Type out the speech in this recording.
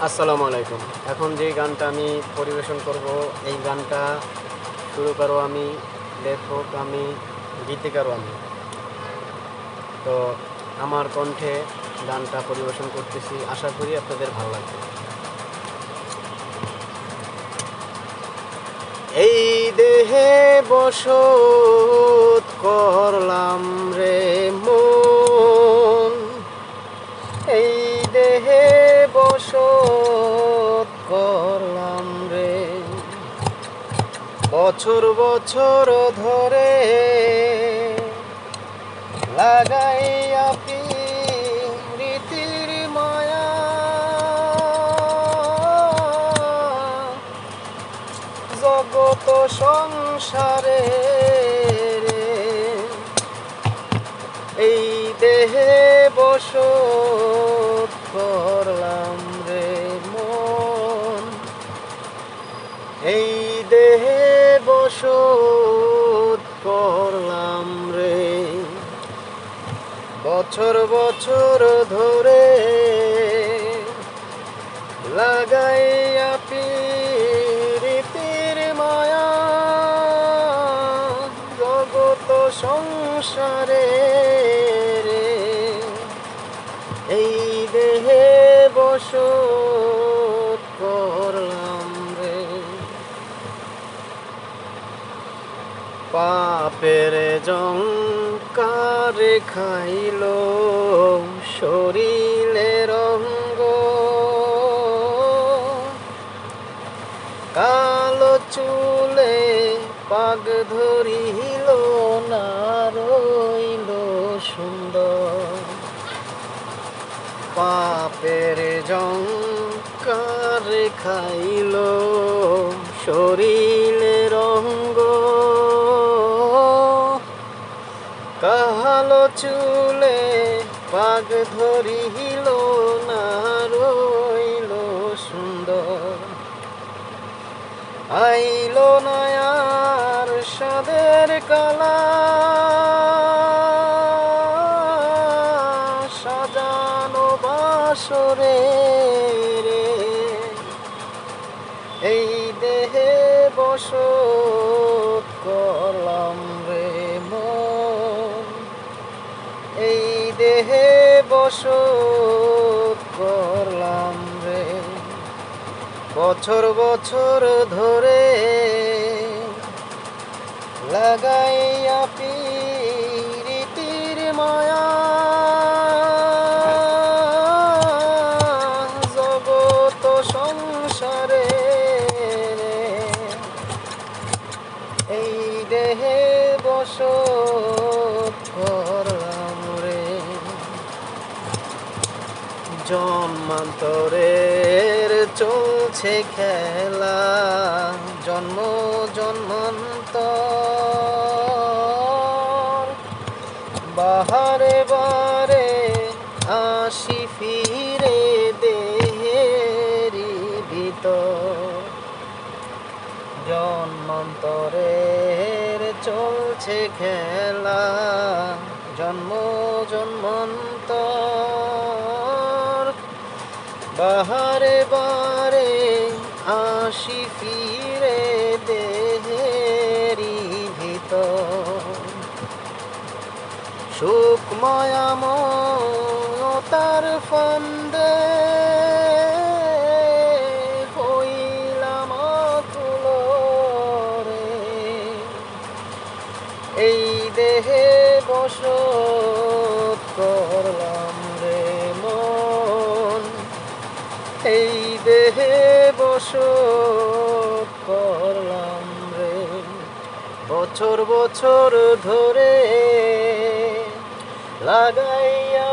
আসসালামু আলাইকুম। এখন যে গানটা আমি পরিবেশন করব, এই গানটা সুরকারও আমি, লেখক আমি, গীতিকারও আমি। তো আমার কণ্ঠে গানটা পরিবেশন করতেছি, আশা করি আপনাদের ভালো লাগবে। এই দেহে বসত করলাম রে মন, এই দেহে বসত করলাম রে, বছর বছর ধরে লাগাইয়া প্রীতির মায়া, জগত সংসারে রে, এই দেহে বসত করলাম রে মন, এই দেহে বসত করলাম রে, বছর বছর ধরে লাগাইয়া প্রীতির মায়া, জগত সংসারে রে, এই দেহে বসত করলাম রে। পাপের জঙ্কারে খাইল শরীরের অঙ্গ, কালো চুলে পাগ ধরিল না রইল সুন্দর, পাপের জঙ্কারে খাইল শরীরের অঙ্গ, কালো চুলে পাগ ধরিল না রইল সুন্দর, আইল না আর সাদের কালা, সাজানো বাসরে রে, এই দেহে বসত করলাম রে মন, এই দেহে বসত করলাম রে, বছর বছর ধরে লাগাইয়া প্রীতির মায়া, জগত সংসারে রে, এই দেহে বসত করলাম রে, জন্মান্তরের চলছে খেলা, জন্ম জন্মান্তর, বাহারে বারে আসি ফিরে দেহেরি ভিতর, জন্মান্তরের চলছে খেলা, জন্ম জন্মান্তর, বাহারে বারে আসি ফিরে দেহেরি ভিতর, সুখ মায়ামতার ফান্দে হইলাম আকুল রে, এই দেহে বসত করলাম রে মন, এই দেহে বসত করলাম রে, বছর বছর ধরে লাগাইয়া